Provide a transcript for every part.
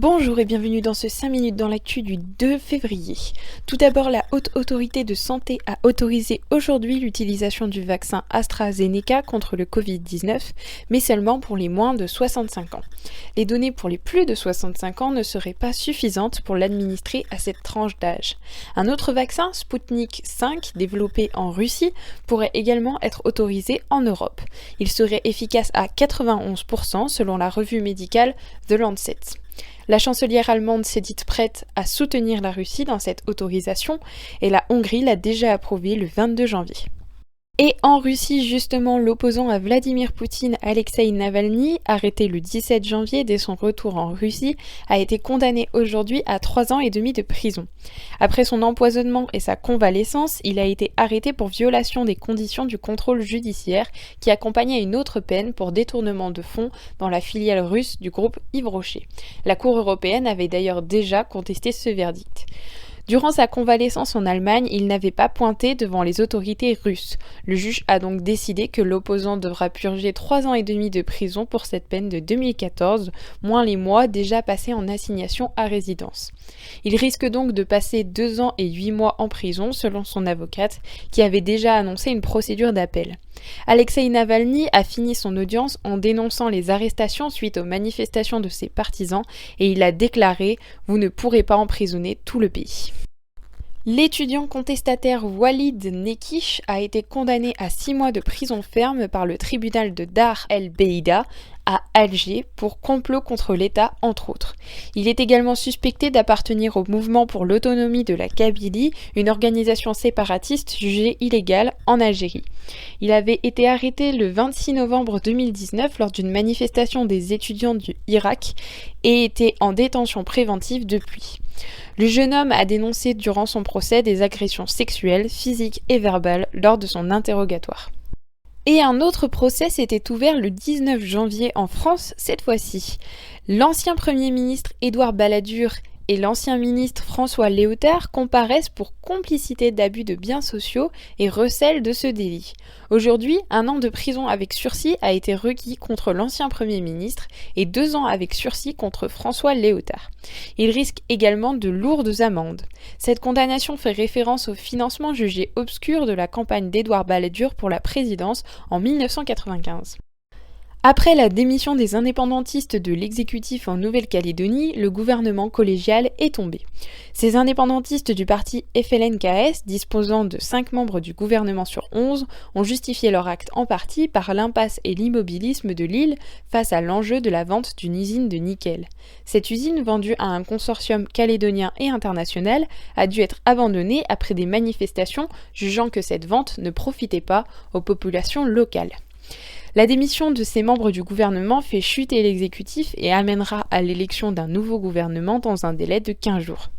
Bonjour et bienvenue dans ce 5 minutes dans l'actu du 2 février. Tout d'abord, la Haute Autorité de Santé a autorisé aujourd'hui l'utilisation du vaccin AstraZeneca contre le Covid-19, mais seulement pour les moins de 65 ans. Les données pour les plus de 65 ans ne seraient pas suffisantes pour l'administrer à cette tranche d'âge. Un autre vaccin, Sputnik V, développé en Russie, pourrait également être autorisé en Europe. Il serait efficace à 91% selon la revue médicale The Lancet. La chancelière allemande s'est dite prête à soutenir la Russie dans cette autorisation et la Hongrie l'a déjà approuvé le 22 janvier. Et en Russie, justement, l'opposant à Vladimir Poutine, Alexeï Navalny, arrêté le 17 janvier dès son retour en Russie, a été condamné aujourd'hui à 3 ans et demi de prison. Après son empoisonnement et sa convalescence, il a été arrêté pour violation des conditions du contrôle judiciaire qui accompagnait une autre peine pour détournement de fonds dans la filiale russe du groupe Yves Rocher. La Cour européenne avait d'ailleurs déjà contesté ce verdict. Durant sa convalescence en Allemagne, il n'avait pas pointé devant les autorités russes. Le juge a donc décidé que l'opposant devra purger 3 ans et demi de prison pour cette peine de 2014, moins les mois déjà passés en assignation à résidence. Il risque donc de passer 2 ans et 8 mois en prison, selon son avocate, qui avait déjà annoncé une procédure d'appel. Alexeï Navalny a fini son audience en dénonçant les arrestations suite aux manifestations de ses partisans et il a déclaré « Vous ne pourrez pas emprisonner tout le pays ». L'étudiant contestataire Walid Nekish a été condamné à 6 mois de prison ferme par le tribunal de Dar el-Beïda à Alger pour complot contre l'État, entre autres. Il est également suspecté d'appartenir au mouvement pour l'autonomie de la Kabylie, une organisation séparatiste jugée illégale en Algérie. Il avait été arrêté le 26 novembre 2019 lors d'une manifestation des étudiants du Irak et était en détention préventive depuis. Le jeune homme a dénoncé durant son procès des agressions sexuelles, physiques et verbales lors de son interrogatoire. Et un autre procès s'était ouvert le 19 janvier en France cette fois-ci. L'ancien Premier ministre Édouard Balladur et l'ancien ministre François Léotard comparaissent pour complicité d'abus de biens sociaux et recèlent de ce délit. Aujourd'hui, 1 an de prison avec sursis a été requis contre l'ancien Premier ministre et 2 ans avec sursis contre François Léotard. Il risque également de lourdes amendes. Cette condamnation fait référence au financement jugé obscur de la campagne d'Édouard Balladur pour la présidence en 1995. Après la démission des indépendantistes de l'exécutif en Nouvelle-Calédonie, le gouvernement collégial est tombé. Ces indépendantistes du parti FLNKS, disposant de 5 membres du gouvernement sur 11, ont justifié leur acte en partie par l'impasse et l'immobilisme de l'île face à l'enjeu de la vente d'une usine de nickel. Cette usine, vendue à un consortium calédonien et international, a dû être abandonnée après des manifestations jugeant que cette vente ne profitait pas aux populations locales. La démission de ces membres du gouvernement fait chuter l'exécutif et amènera à l'élection d'un nouveau gouvernement dans un délai de 15 jours.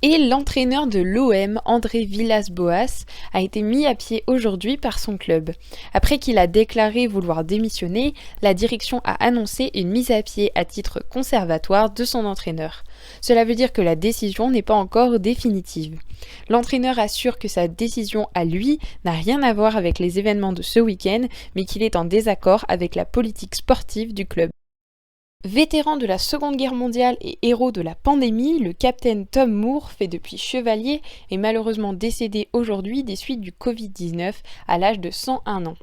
Et l'entraîneur de l'OM, André Villas-Boas, a été mis à pied aujourd'hui par son club. Après qu'il a déclaré vouloir démissionner, la direction a annoncé une mise à pied à titre conservatoire de son entraîneur. Cela veut dire que la décision n'est pas encore définitive. L'entraîneur assure que sa décision à lui n'a rien à voir avec les événements de ce week-end, mais qu'il est en désaccord avec la politique sportive du club. Vétéran de la Seconde Guerre mondiale et héros de la pandémie, le capitaine Tom Moore, fait depuis chevalier, est malheureusement décédé aujourd'hui des suites du Covid-19 à l'âge de 101 ans.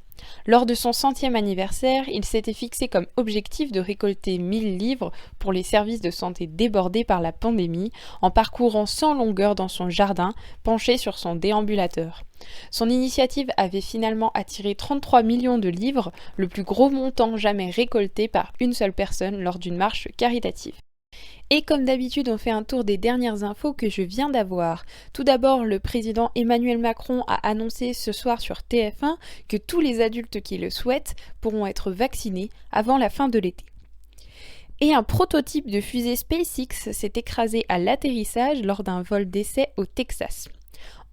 Lors de son 100e anniversaire, il s'était fixé comme objectif de récolter 1000 livres pour les services de santé débordés par la pandémie, en parcourant sans longueur dans son jardin, penché sur son déambulateur. Son initiative avait finalement attiré 33 millions de livres, le plus gros montant jamais récolté par une seule personne lors d'une marche caritative. Et comme d'habitude, on fait un tour des dernières infos que je viens d'avoir. Tout d'abord, le président Emmanuel Macron a annoncé ce soir sur TF1 que tous les adultes qui le souhaitent pourront être vaccinés avant la fin de l'été. Et un prototype de fusée SpaceX s'est écrasé à l'atterrissage lors d'un vol d'essai au Texas.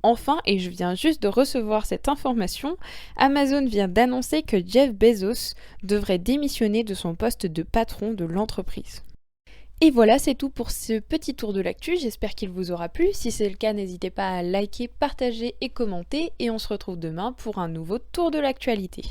Enfin, et je viens juste de recevoir cette information, Amazon vient d'annoncer que Jeff Bezos devrait démissionner de son poste de patron de l'entreprise. Et voilà, c'est tout pour ce petit tour de l'actu, j'espère qu'il vous aura plu. Si c'est le cas, n'hésitez pas à liker, partager et commenter. Et on se retrouve demain pour un nouveau tour de l'actualité.